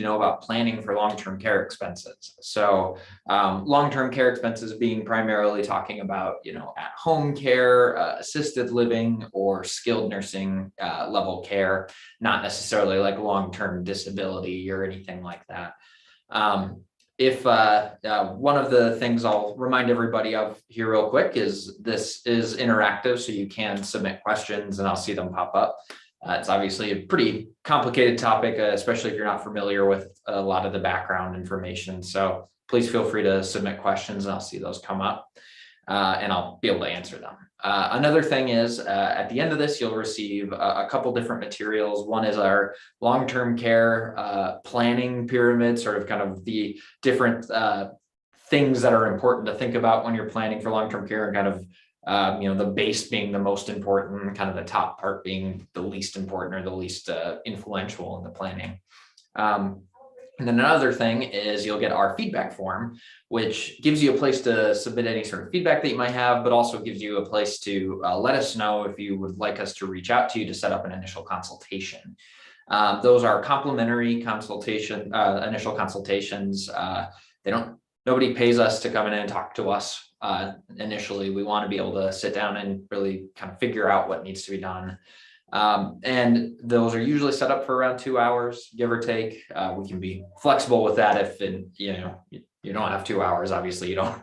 to know about planning for long-term care expenses. So long-term care expenses being primarily talking about, at-home care, assisted living, or skilled nursing level care, not necessarily like long-term disability or anything like that. If one of the things I'll remind everybody of here real quick is this is interactive, so you can submit questions and I'll see them pop up. It's obviously a pretty complicated topic, especially if you're not familiar with a lot of the background information. So please feel free to submit questions and I'll see those come up and I'll be able to answer them. Another thing is at the end of this, you'll receive a couple different materials. One is our long-term care planning pyramid, sort of kind of the different things that are important to think about when you're planning for long-term care, and kind of the base being the most important, kind of the top part being the least important or the least influential in the planning. And then another thing is you'll get our feedback form, which gives you a place to submit any sort of feedback that you might have, but also gives you a place to let us know if you would like us to reach out to you to set up an initial consultation. Those are complimentary consultation, initial consultations. Nobody pays us to come in and talk to us. Initially, we want to be able to sit down and really kind of figure out what needs to be done. And those are usually set up for around 2 hours, give or take. We can be flexible with that if you don't have 2 hours. Obviously, you don't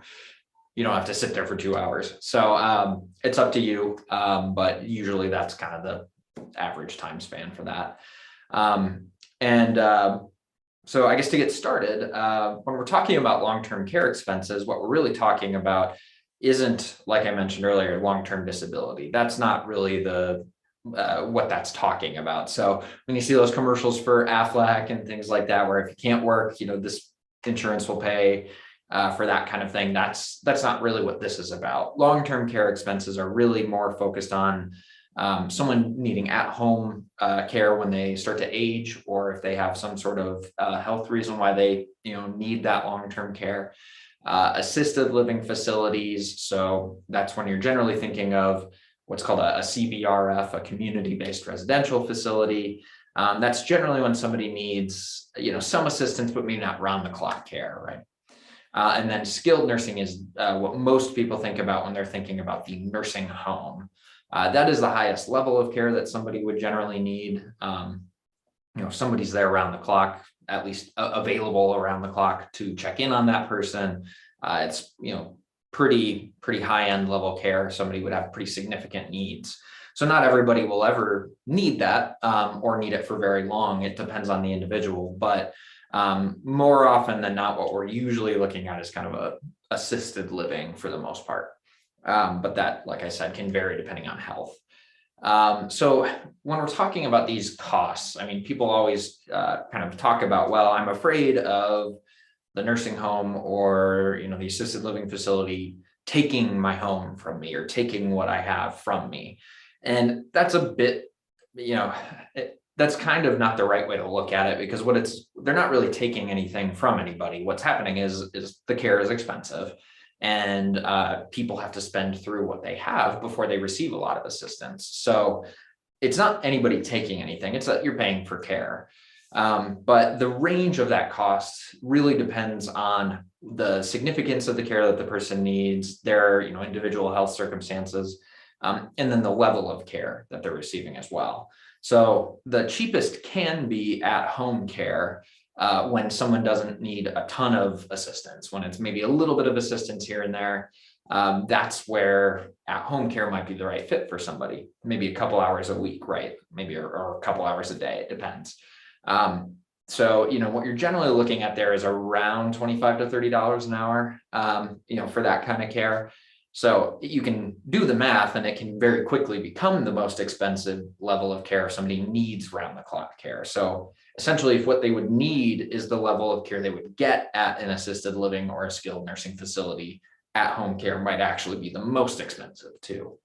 have to sit there for 2 hours. So it's up to you, but usually that's kind of the average time span for that. So I guess to get started, when we're talking about long-term care expenses, what we're really talking about isn't, like I mentioned earlier, long-term disability. That's not really what that's talking about. So when you see those commercials for Aflac and things like that, where if you can't work, this insurance will pay for that kind of thing. That's not really what this is about. Long-term care expenses are really more focused on someone needing at-home care when they start to age, or if they have some sort of health reason why they need that long-term care. Assisted living facilities. So that's when you're generally thinking of what's called a CBRF, a community-based residential facility. That's generally when somebody needs, some assistance, but maybe not round-the-clock care, right? And then skilled nursing is what most people think about when they're thinking about the nursing home. That is the highest level of care that somebody would generally need. Somebody's there around the clock, at least available around the clock to check in on that person. It's, pretty high-end level care. Somebody would have pretty significant needs. So not everybody will ever need that or need it for very long. It depends on the individual, but more often than not, what we're usually looking at is kind of a assisted living for the most part. But that, like I said, can vary depending on health. So when we're talking about these costs, people always kind of talk about, well, I'm afraid of the nursing home or, the assisted living facility taking my home from me or taking what I have from me. And that's a bit, that's kind of not the right way to look at it, because they're not really taking anything from anybody. What's happening is the care is expensive, and people have to spend through what they have before they receive a lot of assistance. So it's not anybody taking anything, it's that you're paying for care. But the range of that cost really depends on the significance of the care that the person needs, their individual health circumstances, and then the level of care that they're receiving as well. So the cheapest can be at-home care when someone doesn't need a ton of assistance, when it's maybe a little bit of assistance here and there. That's where at-home care might be the right fit for somebody, maybe a couple hours a week, right? Maybe or a couple hours a day, it depends. So, what you're generally looking at there is around $25 to $30 an hour, for that kind of care. So you can do the math and it can very quickly become the most expensive level of care if somebody needs round-the-clock care. So essentially, if what they would need is the level of care they would get at an assisted living or a skilled nursing facility, at-home care might actually be the most expensive too.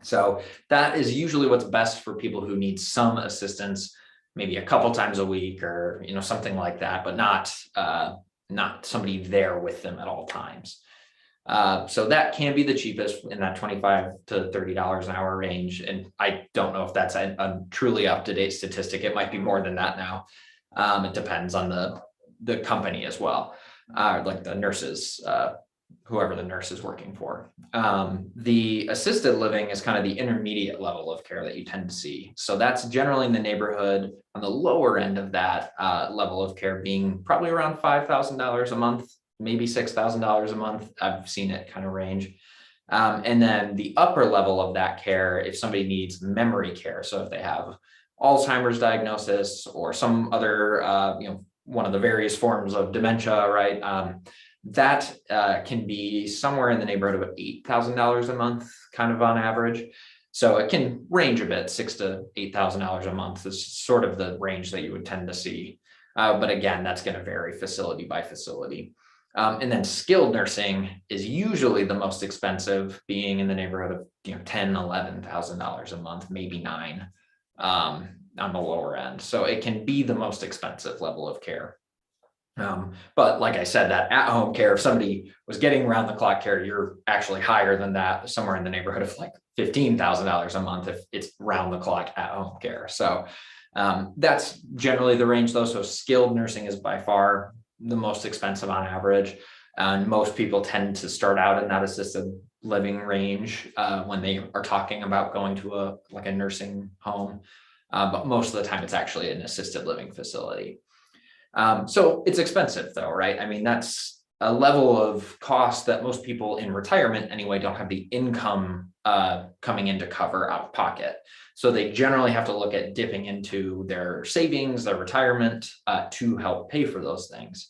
So that is usually what's best for people who need some assistance, maybe a couple times a week or, something like that, but not somebody there with them at all times. So that can be the cheapest in that $25 to $30 an hour range. And I don't know if that's a truly up-to-date statistic. It might be more than that now. It depends on the company as well, like the nurses, whoever the nurse is working for. The assisted living is kind of the intermediate level of care that you tend to see. So that's generally in the neighborhood on the lower end of that level of care, being probably around $5,000 a month, maybe $6,000 a month. I've seen it kind of range. And then the upper level of that care, if somebody needs memory care, so if they have Alzheimer's diagnosis or some other, one of the various forms of dementia, right? That can be somewhere in the neighborhood of $8,000 a month, kind of on average. So it can range a bit, $6,000 to $8,000 a month is sort of the range that you would tend to see. But again, that's going to vary facility by facility. And then skilled nursing is usually the most expensive, being in the neighborhood of $10,000, $11,000 a month, maybe $9,000 on the lower end. So it can be the most expensive level of care. But like I said, that at-home care, if somebody was getting round-the-clock care, you're actually higher than that, somewhere in the neighborhood of like $15,000 a month if it's round-the-clock at-home care. So that's generally the range, though. So skilled nursing is by far the most expensive on average, and most people tend to start out in that assisted living range when they are talking about going to a nursing home. But most of the time, it's actually an assisted living facility. So it's expensive though, right? I mean, that's a level of cost that most people in retirement anyway don't have the income coming in to cover out of pocket. So they generally have to look at dipping into their savings, their retirement to help pay for those things.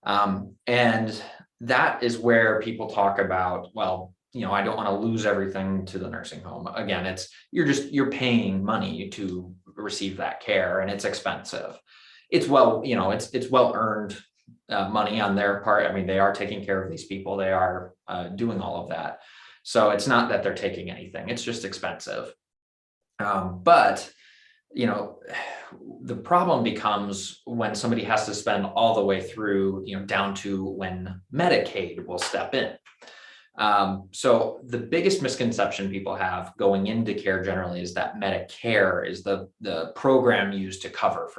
And that is where people talk about, well, I don't want to lose everything to the nursing home. Again, you're paying money to receive that care, and it's expensive. It's it's well earned money on their part. I mean, they are taking care of these people. They are doing all of that. So it's not that they're taking anything. It's just expensive. But the problem becomes when somebody has to spend all the way through, down to when Medicaid will step in. So the biggest misconception people have going into care generally is that Medicare is the program used to cover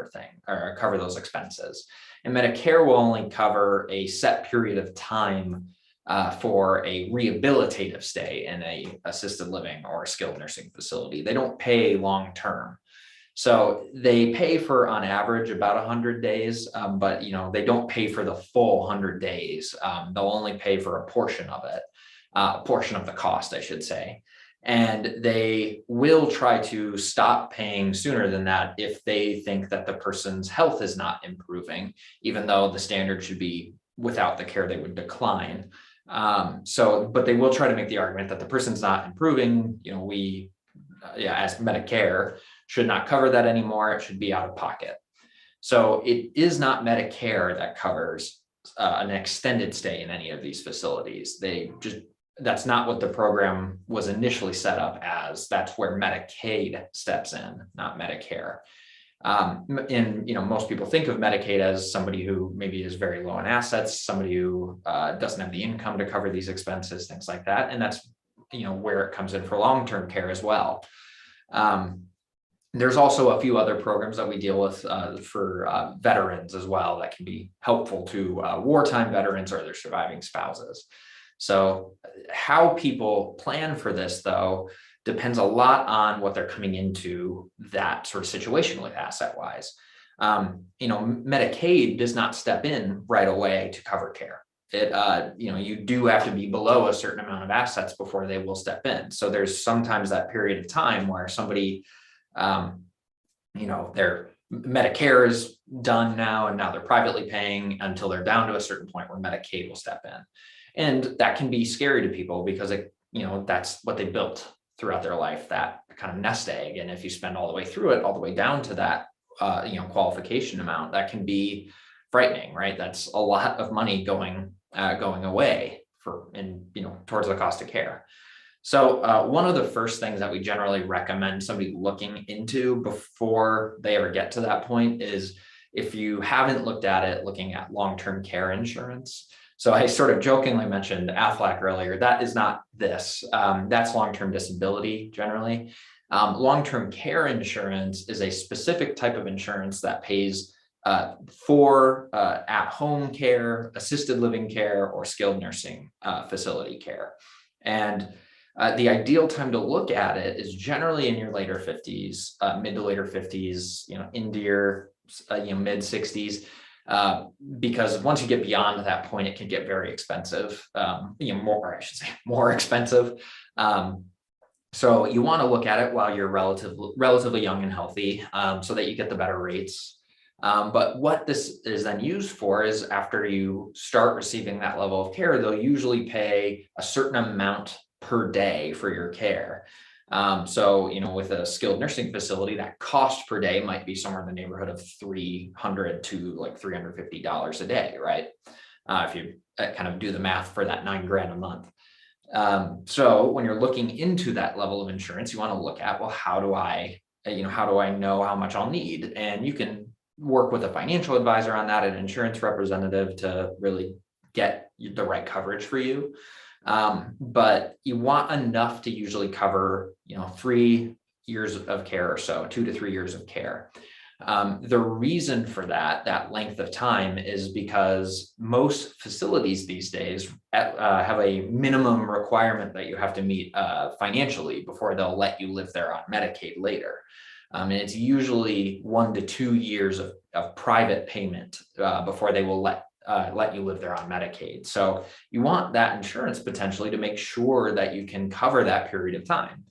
cover those expenses. And Medicare will only cover a set period of time for a rehabilitative stay in a assisted living or a skilled nursing facility. They don't pay long-term. So they pay for, on average, about 100 days, but they don't pay for the full 100 days. They'll only pay for a portion of it. A portion of the cost, I should say. And they will try to stop paying sooner than that if they think that the person's health is not improving, even though the standard should be without the care, they would decline. But they will try to make the argument that the person's not improving. As Medicare should not cover that anymore. It should be out of pocket. So it is not Medicare that covers an extended stay in any of these facilities. That's not what the program was initially set up as. That's where Medicaid steps in, not Medicare. Most people think of Medicaid as somebody who maybe is very low in assets, somebody who doesn't have the income to cover these expenses, things like that. And that's, where it comes in for long-term care as well. There's also a few other programs that we deal with for veterans as well that can be helpful to wartime veterans or their surviving spouses. So how people plan for this, though, depends a lot on what they're coming into that sort of situation with asset-wise. Medicaid does not step in right away to cover care. You do have to be below a certain amount of assets before they will step in. So there's sometimes that period of time where somebody, their Medicare is done now, and now they're privately paying until they're down to a certain point where Medicaid will step in. And that can be scary to people because that's what they built throughout their life, that kind of nest egg. And if you spend all the way through it, all the way down to that, qualification amount, that can be frightening, right? That's a lot of money going away towards the cost of care. So one of the first things that we generally recommend somebody looking into before they ever get to that point is, if you haven't looked at it, looking at long-term care insurance. So I sort of jokingly mentioned Aflac earlier. That is not this. That's long-term disability generally. Long-term care insurance is a specific type of insurance that pays for at-home care, assisted living care, or skilled nursing facility care. And the ideal time to look at it is generally in your later 50s, mid to later 50s, into your mid 60s. Because once you get beyond that point, it can get very expensive, more expensive. So you want to look at it while you're relatively young and healthy, so that you get the better rates. But what this is then used for is after you start receiving that level of care, they'll usually pay a certain amount per day for your care. So, with a skilled nursing facility, that cost per day might be somewhere in the neighborhood of $300 to like $350 a day, right? If you kind of do the math for that $9,000 a month. So when you're looking into that level of insurance, you want to look at, well, how do I know how much I'll need? And you can work with a financial advisor on that, an insurance representative, to really get the right coverage for you. But you want enough to usually cover, 3 years of care or so, 2 to 3 years of care. The reason for that length of time is because most facilities these days have a minimum requirement that you have to meet financially before they'll let you live there on Medicaid later. And it's usually 1 to 2 years of private payment before they will let you live there on Medicaid. So you want that insurance potentially to make sure that you can cover that period of time.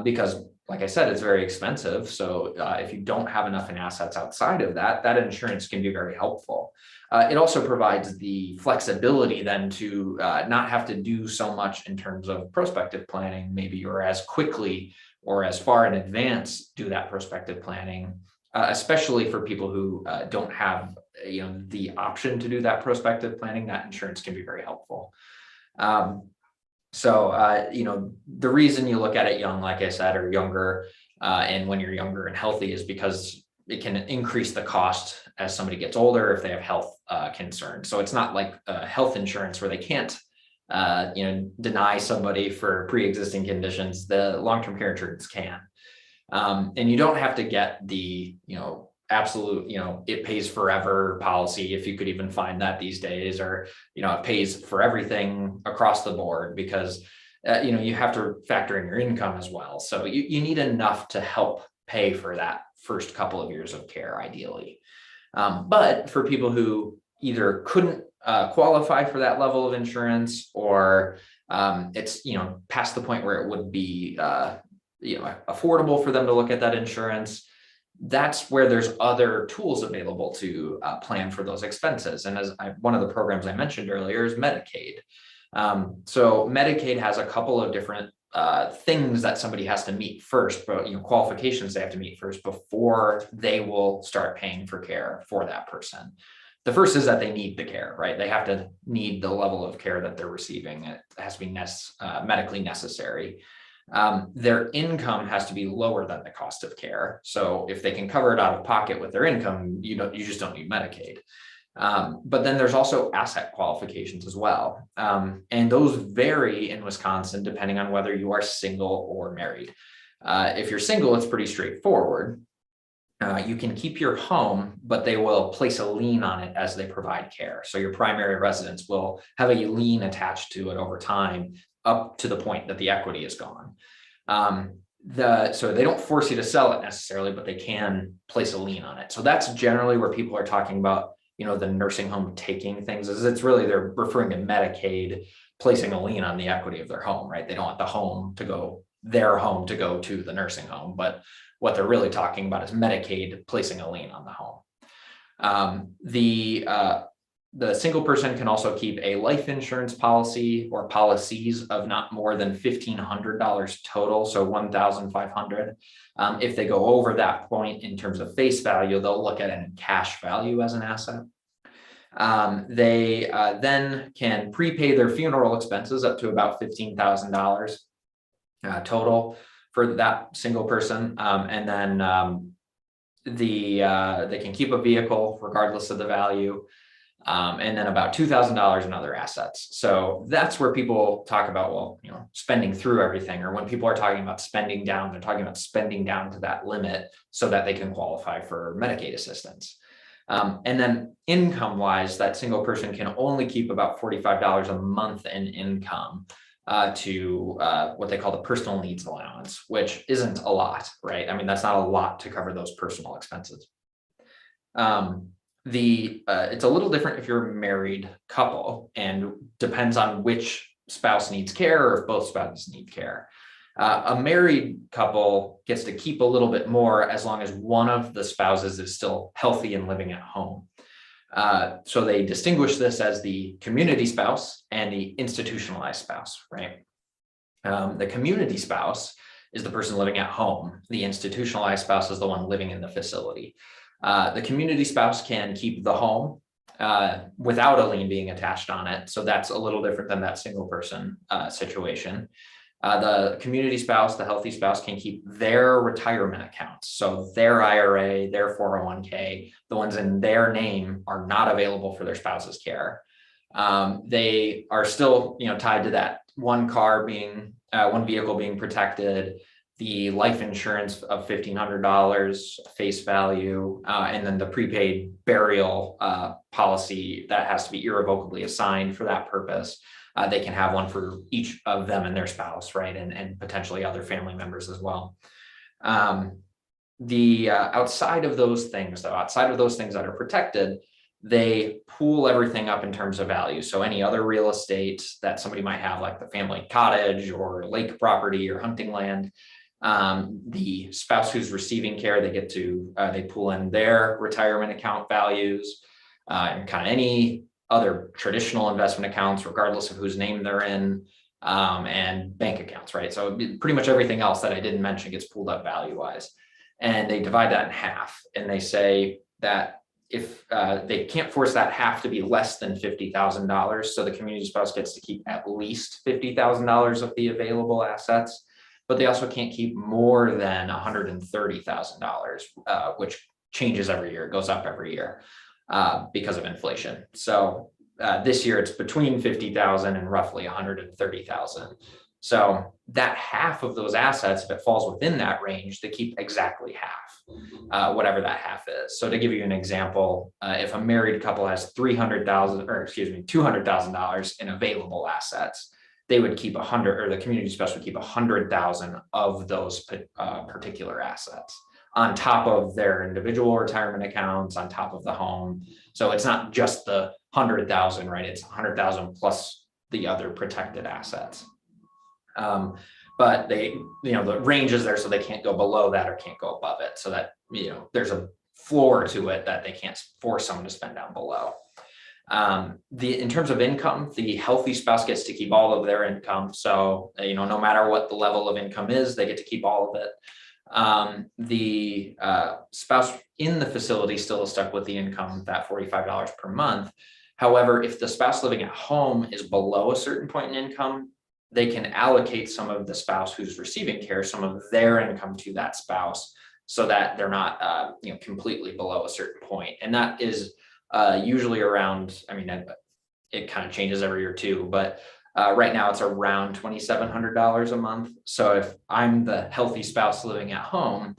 Because like I said, it's very expensive. So if you don't have enough in assets outside of that insurance can be very helpful. It also provides the flexibility then to not have to do so much in terms of prospective planning, maybe, or as quickly or as far in advance do that prospective planning, especially for people who don't have the option to do that prospective planning. That insurance can be very helpful. So the reason you look at it young, like I said, or younger, and when you're younger and healthy, is because it can increase the cost as somebody gets older if they have health concerns. So it's not like health insurance where they can't deny somebody for pre-existing conditions. The long-term care insurance can. And you don't have to get the, absolute, it pays forever policy, if you could even find that these days, or, it pays for everything across the board, because, you have to factor in your income as well. So you need enough to help pay for that first couple of years of care, ideally. But for people who either couldn't qualify for that level of insurance, or it's, past the point where it would be, affordable for them to look at that insurance, that's where there's other tools available to plan for those expenses. And one of the programs I mentioned earlier is Medicaid. So Medicaid has a couple of different things that somebody has to meet first, but qualifications they have to meet first before they will start paying for care for that person. The first is that they need the care, right? They have to need the level of care that they're receiving. It has to be medically necessary. Their income has to be lower than the cost of care. So if they can cover it out of pocket with their income, you just don't need Medicaid. But then there's also asset qualifications as well. And those vary in Wisconsin depending on whether you are single or married. If you're single, it's pretty straightforward. You can keep your home, but they will place a lien on it as they provide care. So your primary residence will have a lien attached to it over time, up to the point that the equity is gone. So they don't force you to sell it necessarily, but they can place a lien on it. So that's generally where people are talking about, the nursing home taking things, is it's really, they're referring to Medicaid placing a lien on the equity of their home, right? They don't want their home to go to the nursing home, but what they're really talking about is Medicaid placing a lien on the home. The single person can also keep a life insurance policy or policies of not more than $1,500 total, so $1,500. If they go over that point in terms of face value, they'll look at it in cash value as an asset. They then can prepay their funeral expenses up to about $15,000 total for that single person. And then they can keep a vehicle regardless of the value. And then about $2,000 in other assets. So that's where people talk about, spending through everything, or when people are talking about spending down, they're talking about spending down to that limit so that they can qualify for Medicaid assistance. And then income wise, that single person can only keep about $45 a month in income to what they call the personal needs allowance, which isn't a lot, right? I mean, that's not a lot to cover those personal expenses. It's a little different if you're a married couple, and depends on which spouse needs care or if both spouses need care. A married couple gets to keep a little bit more as long as one of the spouses is still healthy and living at home. So they distinguish this as the community spouse and the institutionalized spouse, right? The community spouse is the person living at home. The institutionalized spouse is the one living in the facility. The community spouse can keep the home without a lien being attached on it. So that's a little different than that single person situation. The community spouse, the healthy spouse, can keep their retirement accounts. So their IRA, their 401k, the ones in their name are not available for their spouse's care. They are still, tied to that one vehicle being protected, the life insurance of $1,500 face value, and then the prepaid burial policy that has to be irrevocably assigned for that purpose. They can have one for each of them and their spouse, right? And potentially other family members as well. Outside of those things that are protected, they pool everything up in terms of value. So any other real estate that somebody might have, like the family cottage or lake property or hunting land, the spouse who's receiving care, they pool in their retirement account values, and kind of any other traditional investment accounts, regardless of whose name they're in, and bank accounts, right? So pretty much everything else that I didn't mention gets pooled up value-wise. And they divide that in half. And they say that if they can't force that half to be less than $50,000, so the community spouse gets to keep at least $50,000 of the available assets, but they also can't keep more than $130,000, which changes every year, it goes up every year. Because of inflation. So this year it's between 50,000 and roughly 130,000. So that half of those assets, if it falls within that range, they keep exactly half, whatever that half is. So to give you an example, if a married couple has $200,000 in available assets, they would keep the community spouse would keep 100,000 of those particular assets, on top of their individual retirement accounts, on top of the home. So it's not just the 100,000, right? It's 100,000 plus the other protected assets. But the range is there, so they can't go below that or can't go above it. So that, there's a floor to it that they can't force someone to spend down below. In terms of income, the healthy spouse gets to keep all of their income. So, no matter what the level of income is, they get to keep all of it. The spouse in the facility still is stuck with the income, that $45 per month. However, if the spouse living at home is below a certain point in income, they can allocate some of the spouse who's receiving care, some of their income to that spouse, so that they're not, completely below a certain point. And that is usually around, it kind of changes every year too, but right now it's around $2,700 a month. So if I'm the healthy spouse living at home,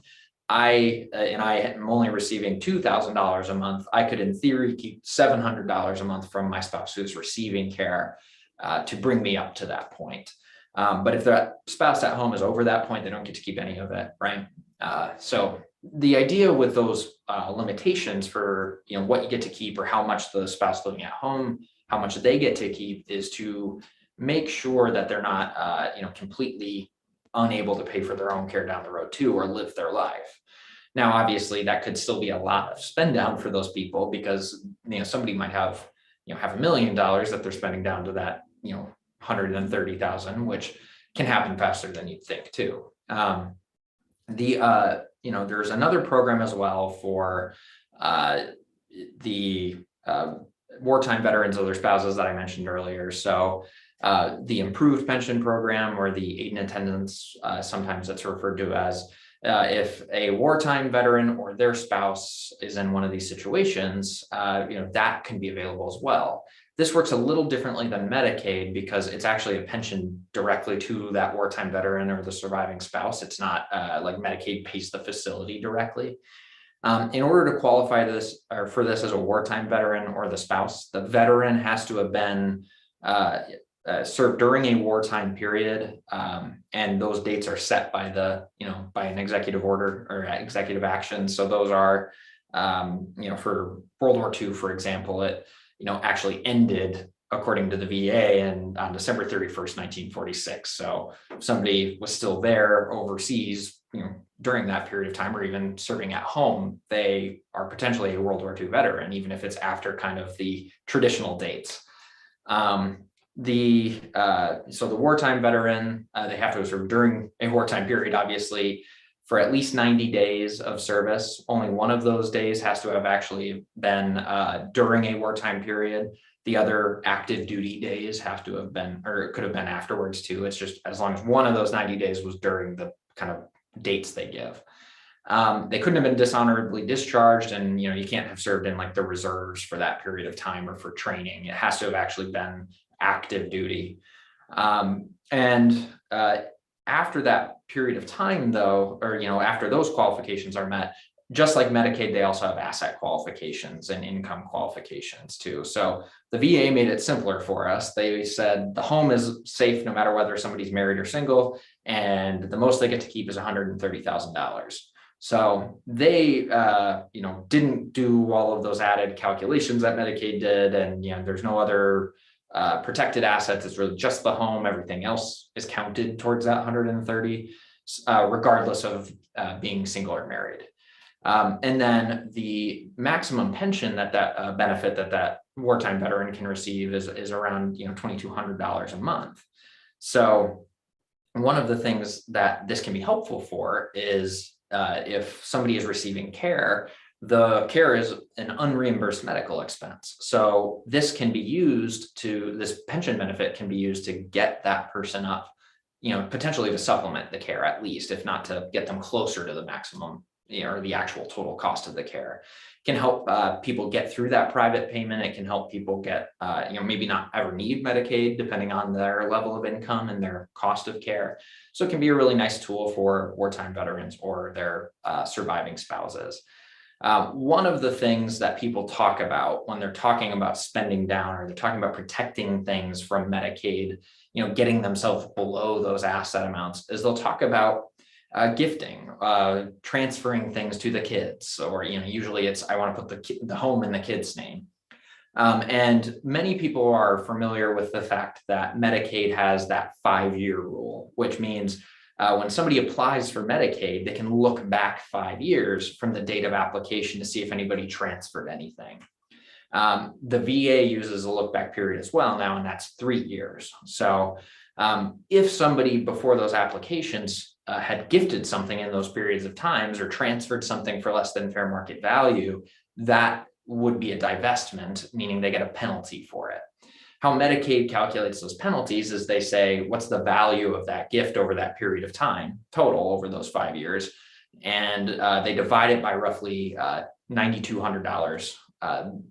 I am only receiving $2,000 a month, I could in theory keep $700 a month from my spouse who's receiving care to bring me up to that point. But if that spouse at home is over that point, they don't get to keep any of it, right? So the idea with those limitations for what you get to keep, or how much the spouse living at home, how much they get to keep, is to make sure that they're not completely unable to pay for their own care down the road too, or live their life. Now, obviously, that could still be a lot of spend down for those people, because somebody might have $1 million that they're spending down to that 130,000, which can happen faster than you'd think too. There's another program as well for the wartime veterans or their spouses that I mentioned earlier. So the improved pension program, or the aid in attendance, sometimes it's referred to as, if a wartime veteran or their spouse is in one of these situations, that can be available as well. This works a little differently than Medicaid, because it's actually a pension directly to that wartime veteran or the surviving spouse. It's not like Medicaid pays the facility directly. In order to qualify this or for this as a wartime veteran or the spouse, the veteran has to have been served during a wartime period, and those dates are set by by an executive order or executive action. So those are, for World War II, for example, it actually ended according to the VA and on December 31st, 1946. So if somebody was still there overseas, during that period of time, or even serving at home, they are potentially a World War II veteran, even if it's after kind of the traditional dates. So the wartime veteran, they have to serve during a wartime period, obviously, for at least 90 days of service. Only one of those days has to have actually been during a wartime period. The other active duty days have to have been, or it could have been afterwards too. It's just as long as one of those 90 days was during the kind of dates they give. They couldn't have been dishonorably discharged, and you can't have served in like the reserves for that period of time or for training. It has to have actually been active duty. After that period of time, though, or after those qualifications are met, just like Medicaid, they also have asset qualifications and income qualifications too. So the VA made it simpler for us. They said the home is safe no matter whether somebody's married or single, and the most they get to keep is $130,000. So they, didn't do all of those added calculations that Medicaid did, and there's no other protected assets. It's really just the home. Everything else is counted towards that 130, regardless of being single or married. And then the maximum pension that benefit that wartime veteran can receive is around $2,200 a month. So one of the things that this can be helpful for is if somebody is receiving care, the care is an unreimbursed medical expense. So this pension benefit can be used to get that person up, potentially to supplement the care at least, if not to get them closer to the maximum or the actual total cost of the care. It can help people get through that private payment. It can help people get, maybe not ever need Medicaid depending on their level of income and their cost of care. So it can be a really nice tool for wartime veterans or their surviving spouses. One of the things that people talk about when they're talking about spending down, or they're talking about protecting things from Medicaid, getting themselves below those asset amounts, is they'll talk about gifting, transferring things to the kids, or usually it's I want to put the home in the kid's name. And many people are familiar with the fact that Medicaid has that 5-year rule, which means when somebody applies for Medicaid, they can look back 5 years from the date of application to see if anybody transferred anything. The VA uses a look back period as well now, and that's 3 years. So if somebody before those applications had gifted something in those periods of times or transferred something for less than fair market value, that would be a divestment, meaning they get a penalty for it. How Medicaid calculates those penalties is they say, what's the value of that gift over that period of time total over those 5 years? And they divide it by roughly $9,200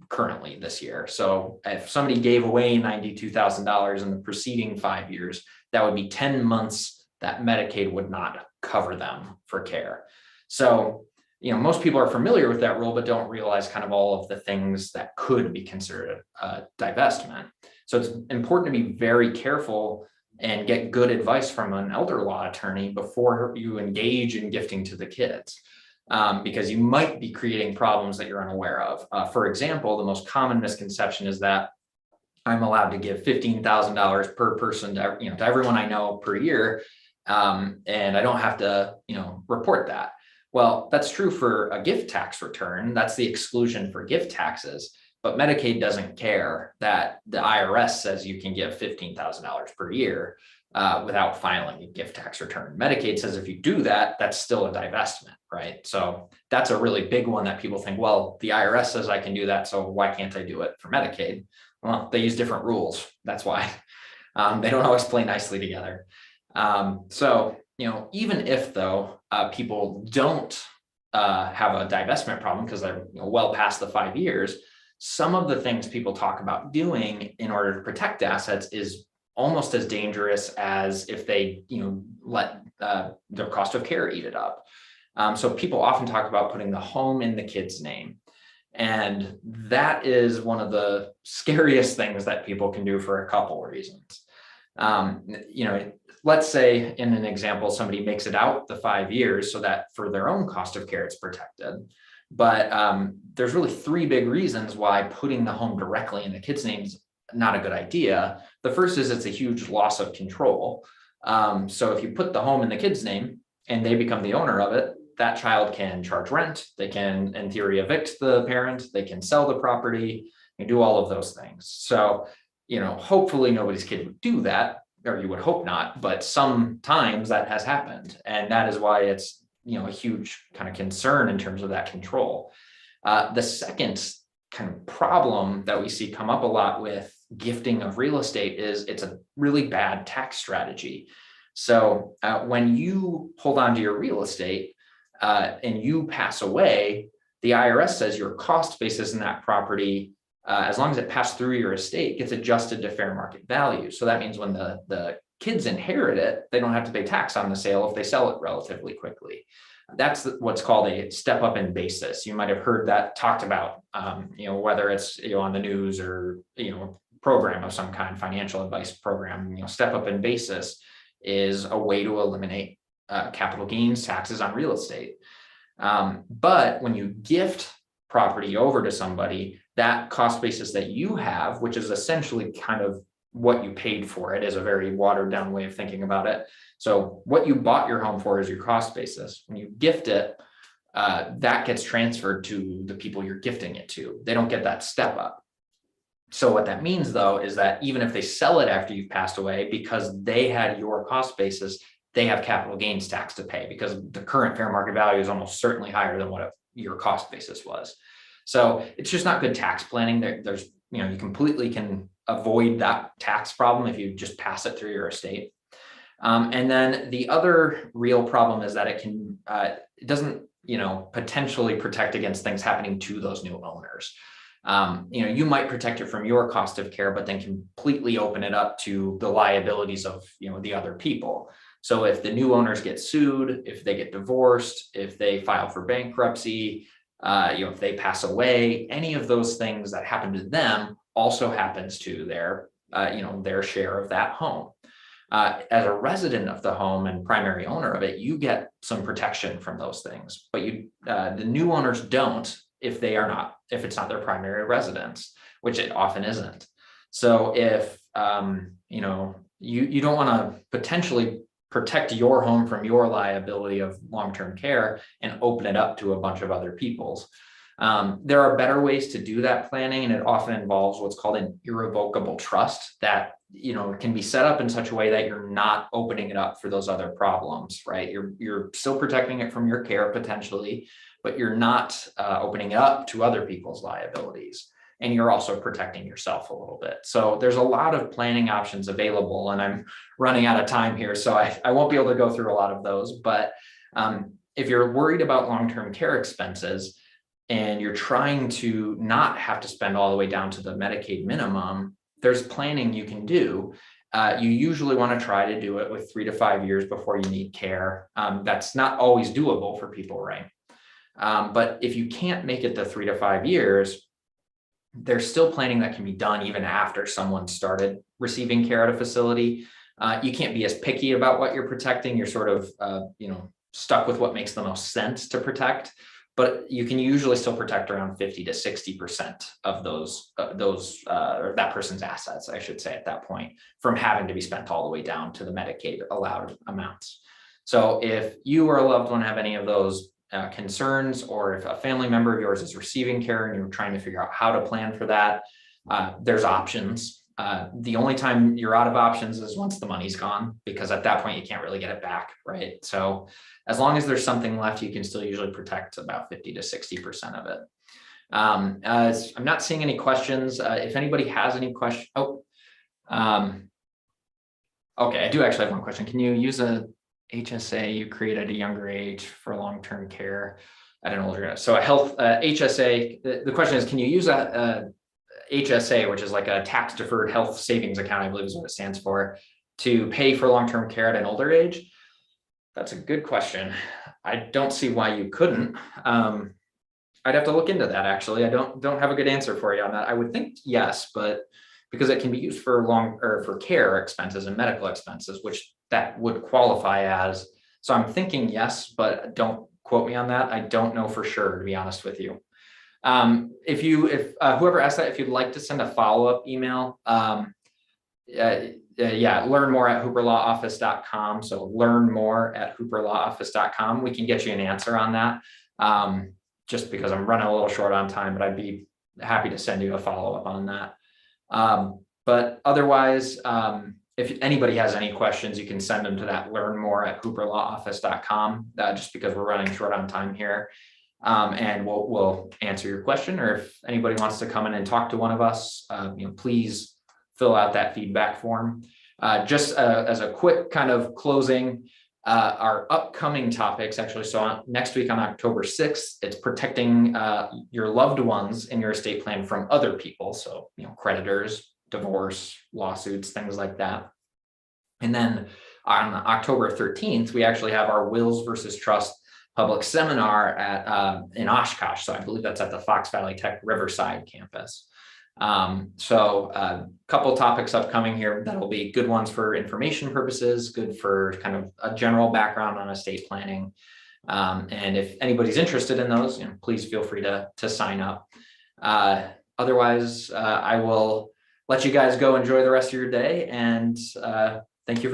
currently this year. So if somebody gave away $92,000 in the preceding 5 years, that would be 10 months that Medicaid would not cover them for care. So, most people are familiar with that rule, but don't realize kind of all of the things that could be considered a divestment. So it's important to be very careful and get good advice from an elder law attorney before you engage in gifting to the kids, because you might be creating problems that you're unaware of. For example, the most common misconception is that I'm allowed to give $15,000 per person to everyone I know per year, and I don't have to report that. Well, that's true for a gift tax return. That's the exclusion for gift taxes. But Medicaid doesn't care that the IRS says you can give $15,000 per year without filing a gift tax return. Medicaid says if you do that, that's still a divestment, right? So that's a really big one that people think, well, the IRS says I can do that, so why can't I do it for Medicaid? Well, they use different rules. That's why. They don't always play nicely together. So, even if though people don't have a divestment problem because they're well past the 5 years, some of the things people talk about doing in order to protect assets is almost as dangerous as if they let their cost of care eat it up. So people often talk about putting the home in the kid's name. And that is one of the scariest things that people can do for a couple reasons. You know, let's say in an example, somebody makes it out the 5 years so that for their own cost of care, it's protected. But there's really three big reasons why putting the home directly in the kid's name is not a good idea. The first is it's a huge loss of control. So if you put the home in the kid's name and they become the owner of it, that child can charge rent. They can, in theory, evict the parent. They can sell the property and do all of those things. So, you know, hopefully nobody's kid would do that, or you would hope not, but sometimes that has happened. And that is why it's, you know, a huge kind of concern in terms of that control. The second kind of problem that we see come up a lot with gifting of real estate is it's a really bad tax strategy. So when you hold on to your real estate and you pass away, the IRS says your cost basis in that property, as long as it passed through your estate, gets adjusted to fair market value. So that means when the kids inherit it, they don't have to pay tax on the sale if they sell it relatively quickly. That's what's called a step up in basis. You might have heard that talked about, you know, whether it's, you know, on the news or, you know, program of some kind, financial advice program. You know, step up in basis is a way to eliminate capital gains taxes on real estate. But when you gift property over to somebody, that cost basis that you have, which is essentially kind of what you paid for it, is a very watered down way of thinking about it. So what you bought your home for is your cost basis. When you gift it, that gets transferred to the people you're gifting it to. They don't get that step up. So what that means, though, is that even if they sell it after you've passed away, because they had your cost basis, they have capital gains tax to pay because the current fair market value is almost certainly higher than what your cost basis was. So it's just not good tax planning. There's, you know, you completely can avoid that tax problem if you just pass it through your estate. And then the other real problem is that it doesn't, you know, potentially protect against things happening to those new owners. You know, you might protect it from your cost of care, but then completely open it up to the liabilities of, you know, the other people. So if the new owners get sued, if they get divorced, if they file for bankruptcy, you know, if they pass away, any of those things that happen to them also happens to their, you know, their share of that home. As a resident of the home and primary owner of it, you get some protection from those things, but the new owners don't if it's not their primary residence, which it often isn't. So if, you know, you don't want to potentially protect your home from your liability of long-term care and open it up to a bunch of other people's. There are better ways to do that planning, and it often involves what's called an irrevocable trust that, you know, can be set up in such a way that you're not opening it up for those other problems, right? You're still protecting it from your care potentially, but you're not opening it up to other people's liabilities. And you're also protecting yourself a little bit. So there's a lot of planning options available, and I'm running out of time here, so I won't be able to go through a lot of those. But if you're worried about long-term care expenses and you're trying to not have to spend all the way down to the Medicaid minimum, there's planning you can do. You usually want to try to do it with 3 to 5 years before you need care. That's not always doable for people, right? But if you can't make it the 3 to 5 years, there's still planning that can be done even after someone started receiving care at a facility. You can't be as picky about what you're protecting. You're sort of, you know, stuck with what makes the most sense to protect, but you can usually still protect around 50 to 60% of those, or that person's assets, I should say, at that point, from having to be spent all the way down to the Medicaid allowed amounts. So if you or a loved one have any of those concerns, or if a family member of yours is receiving care and you're trying to figure out how to plan for that, there's options. The only time you're out of options is once the money's gone, because at that point you can't really get it back, right? So as long as there's something left, you can still usually protect about 50 to 60% of it. I'm not seeing any questions. If anybody has any questions, okay, I do actually have one question. Can you use a HSA you create at a younger age for long-term care at an older age? So a health HSA, the question is, can you use a HSA, which is like a tax deferred health savings account, I believe is what it stands for, to pay for long-term care at an older age? That's a good question. I don't see why you couldn't. I'd have to look into that, actually. I don't have a good answer for you on that. I would think yes, but because it can be used for for care expenses and medical expenses, which that would qualify as. So I'm thinking yes, but don't quote me on that. I don't know for sure, to be honest with you. If whoever asked that, if you'd like to send a follow-up email, yeah, learn more at hooperlawoffice.com. So learn more at hooperlawoffice.com. We can get you an answer on that. Just because I'm running a little short on time, but I'd be happy to send you a follow-up on that. But otherwise, if anybody has any questions, you can send them to that learn more at hooperlawoffice.com, just because we're running short on time here. And we'll answer your question, or if anybody wants to come in and talk to one of us, please fill out that feedback form. Just as a quick kind of closing, our upcoming topics, actually, so next week on October 6th, it's protecting your loved ones in your estate plan from other people. So, creditors, divorce, lawsuits, things like that. And then on October 13th, we actually have our wills versus trust public seminar at in Oshkosh. So I believe that's at the Fox Valley Tech Riverside campus. So a couple topics upcoming here that'll be good ones for information purposes, good for kind of a general background on estate planning. And if anybody's interested in those, please feel free to sign up. Otherwise, I will let you guys go enjoy the rest of your day, and thank you.